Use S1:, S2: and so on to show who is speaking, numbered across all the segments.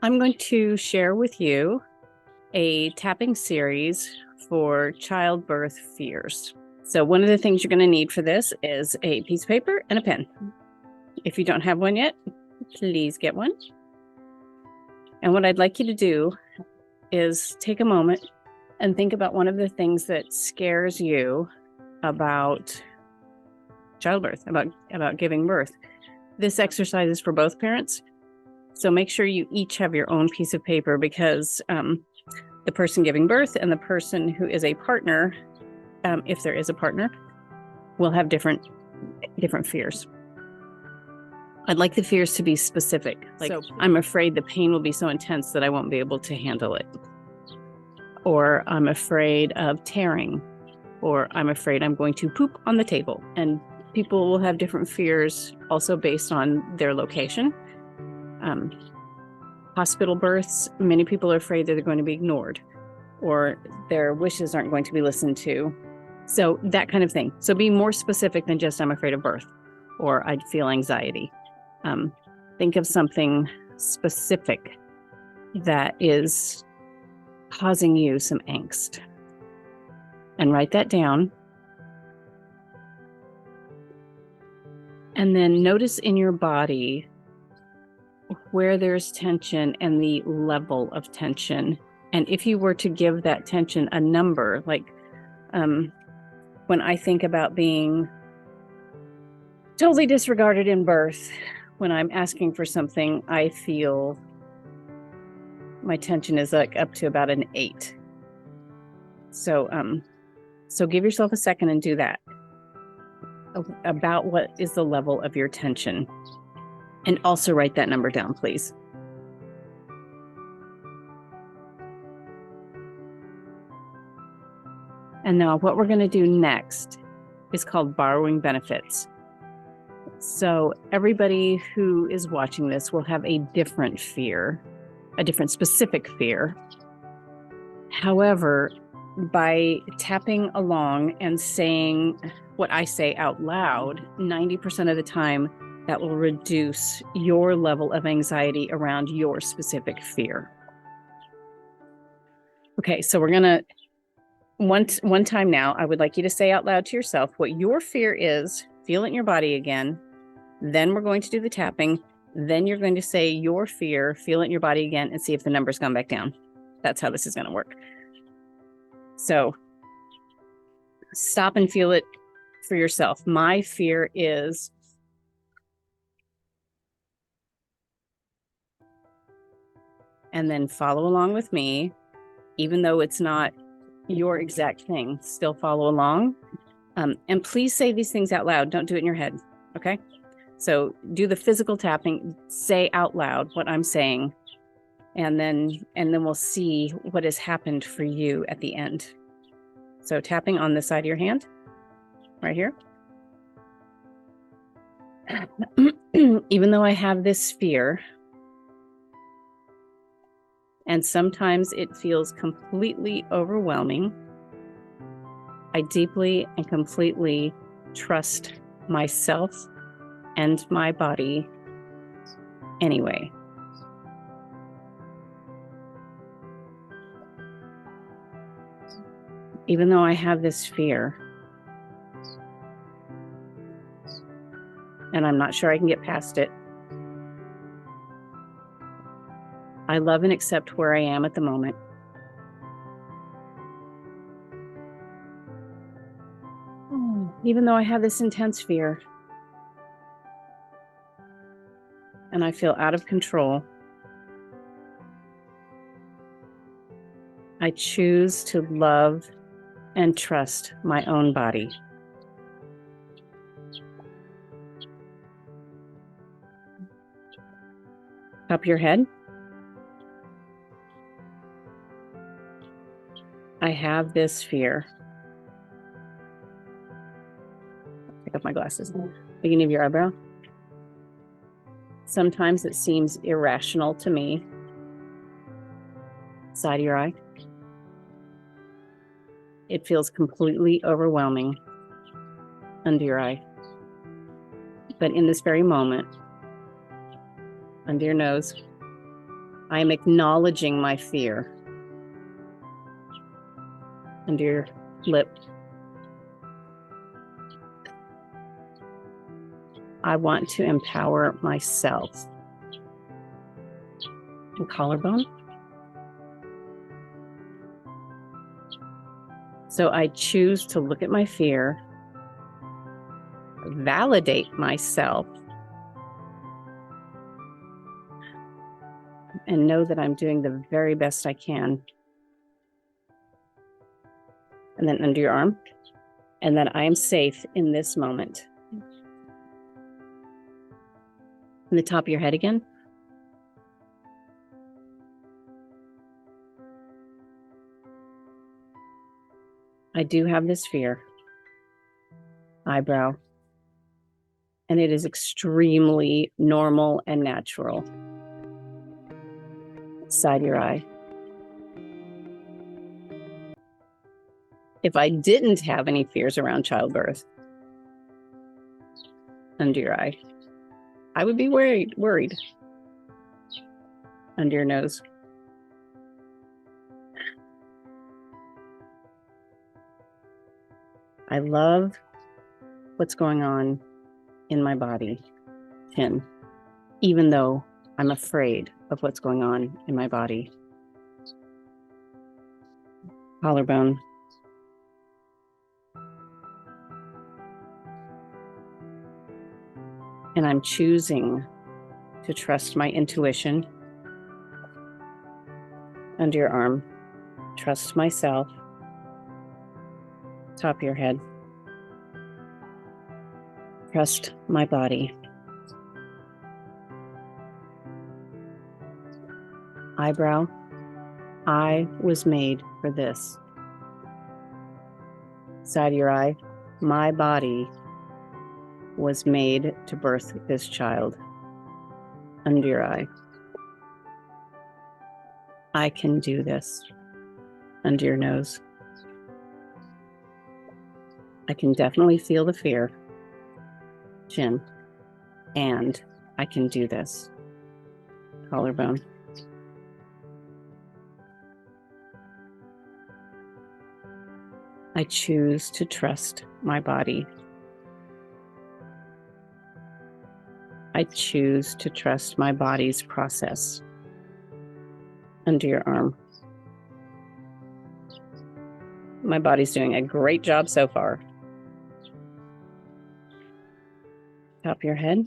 S1: I'm going to share with you a tapping series for childbirth fears. So one of the things you're going to need for this is a piece of paper and a pen. If you don't have one yet, please get one. And what I'd like you to do is take a moment and think about one of the things that scares you about childbirth, about giving birth. This exercise is for both parents. So make sure you each have your own piece of paper, because the person giving birth and the person who is a partner, if there is a partner, will have different fears. I'd like the fears to be specific. Like, so, I'm afraid the pain will be so intense that I won't be able to handle it. Or I'm afraid of tearing. Or I'm afraid I'm going to poop on the table. And people will have different fears also based on their location. Hospital births, many people are afraid that they're going to be ignored or their wishes aren't going to be listened to. So that kind of thing. So be more specific than just I'm afraid of birth or I feel anxiety. Think of something specific that is causing you some angst and write that down. And then notice in your body where there's tension and the level of tension. And if you were to give that tension a number, like when I think about being totally disregarded in birth, when I'm asking for something, I feel my tension is like up to about an 8. So give yourself a second and do that. About what is the level of your tension. And also write that number down, please. And now what we're going to do next is called borrowing benefits. So everybody who is watching this will have a different fear, a different specific fear. However, by tapping along and saying what I say out loud, 90% of the time, that will reduce your level of anxiety around your specific fear. Okay, so we're gonna, one time now, I would like you to say out loud to yourself what your fear is, feel it in your body again. Then we're going to do the tapping. Then you're going to say your fear, feel it in your body again, and see if the number's gone back down. That's how this is gonna work. So stop and feel it for yourself. My fear is, and then follow along with me, even though it's not your exact thing, still follow along. And please say these things out loud. Don't do it in your head, okay? So do the physical tapping, say out loud what I'm saying, and then we'll see what has happened for you at the end. So tapping on the side of your hand, right here. Even though I have this fear, and sometimes it feels completely overwhelming, I deeply and completely trust myself and my body anyway. Even though I have this fear, and I'm not sure I can get past it, I love and accept where I am at the moment. Even though I have this intense fear, and I feel out of control, I choose to love and trust my own body. Top of your head. I have this fear. Pick up my glasses. Beginning of your eyebrow. Sometimes it seems irrational to me. Side of your eye. It feels completely overwhelming. Under your eye. But in this very moment, under your nose, I am acknowledging my fear. Under your lip. I want to empower myself. And collarbone. So I choose to look at my fear, validate myself, and know that I'm doing the very best I can. And then under your arm, and that I am safe in this moment. And the top of your head again. I do have this fear. Eyebrow. And it is extremely normal and natural. Side of your eye. If I didn't have any fears around childbirth, under your eye, I would be worried. Under your nose. I love what's going on in my body, chin, even though I'm afraid of what's going on in my body. Collarbone. And I'm choosing to trust my intuition. Under your arm. Trust myself. Top of your head. Trust my body. Eyebrow. I was made for this. Side of your eye. My body was made to birth this child. Under your eye. I can do this. Under your nose. I can definitely feel the fear. Chin. And I can do this. Collarbone. I choose to trust my body. I choose to trust my body's process. Under your arm. My body's doing a great job so far. Top of your head.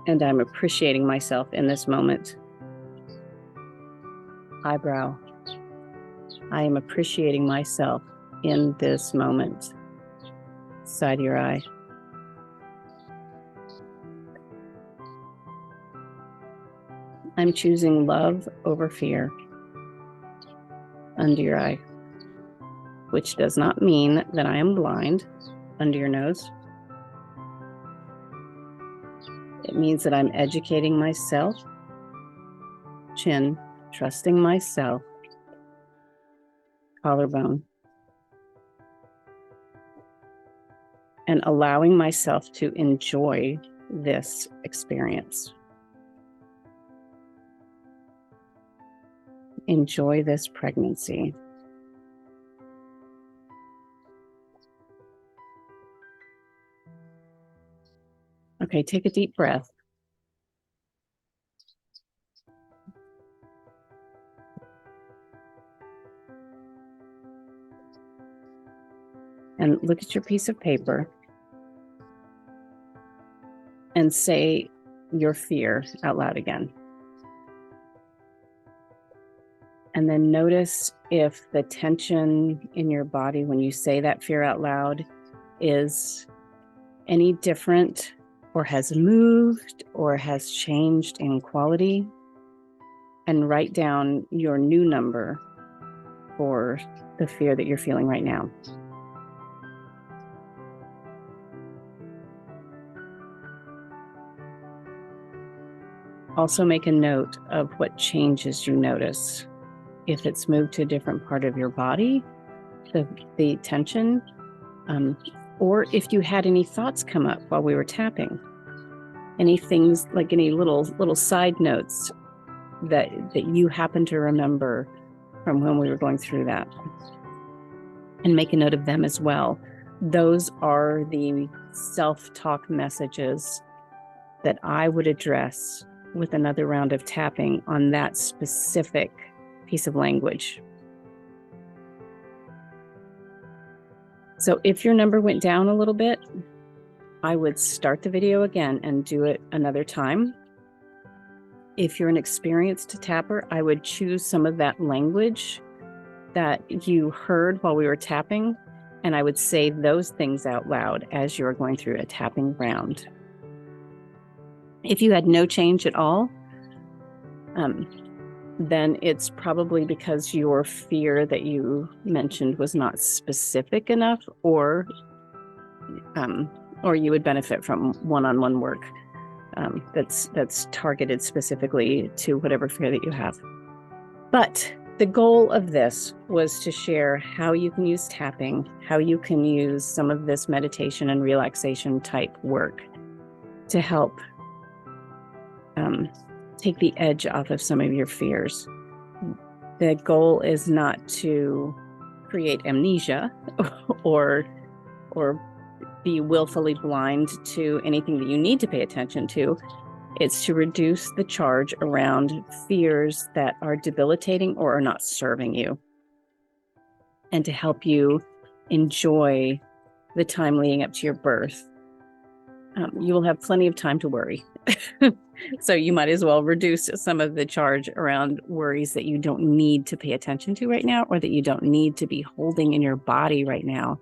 S1: And I'm appreciating myself in this moment. Eyebrow. I am appreciating myself in this moment. Side of your eye. I'm choosing love over fear. Under your eye. Which does not mean that I am blind. Under your nose. It means that I'm educating myself. Chin. Trusting myself. Collarbone. And allowing myself to enjoy this experience. Enjoy this pregnancy. Okay, take a deep breath. And look at your piece of paper and say your fear out loud again. And then notice if the tension in your body when you say that fear out loud is any different or has moved or has changed in quality. And write down your new number for the fear that you're feeling right now. Also make a note of what changes you notice. If it's moved to a different part of your body, the tension, or if you had any thoughts come up while we were tapping. Any things, like any little side notes that you happen to remember from when we were going through that, and make a note of them as well. Those are the self-talk messages that I would address with another round of tapping on that specific piece of language. So if your number went down a little bit, I would start the video again and do it another time. If you're an experienced tapper, I would choose some of that language that you heard while we were tapping, and I would say those things out loud as you are going through a tapping round. If you had no change at all, then it's probably because your fear that you mentioned was not specific enough, or you would benefit from one-on-one work that's targeted specifically to whatever fear that you have. But the goal of this was to share how you can use tapping, how you can use some of this meditation and relaxation type work to help take the edge off of some of your fears. The goal is not to create amnesia or be willfully blind to anything that you need to pay attention to. It's to reduce the charge around fears that are debilitating or are not serving you, and to help you enjoy the time leading up to your birth. You will have plenty of time to worry. So you might as well reduce some of the charge around worries that you don't need to pay attention to right now, or that you don't need to be holding in your body right now,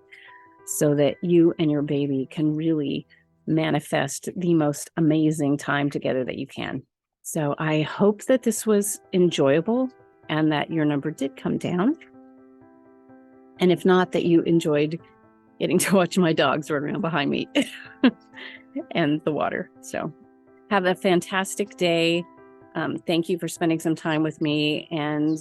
S1: so that you and your baby can really manifest the most amazing time together that you can. So I hope that this was enjoyable and that your number did come down. And if not, that you enjoyed getting to watch my dogs run around behind me and the water. So have a fantastic day. Thank you for spending some time with me, and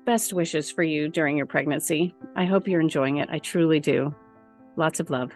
S1: best wishes for you during your pregnancy. I hope you're enjoying it. I truly do. Lots of love.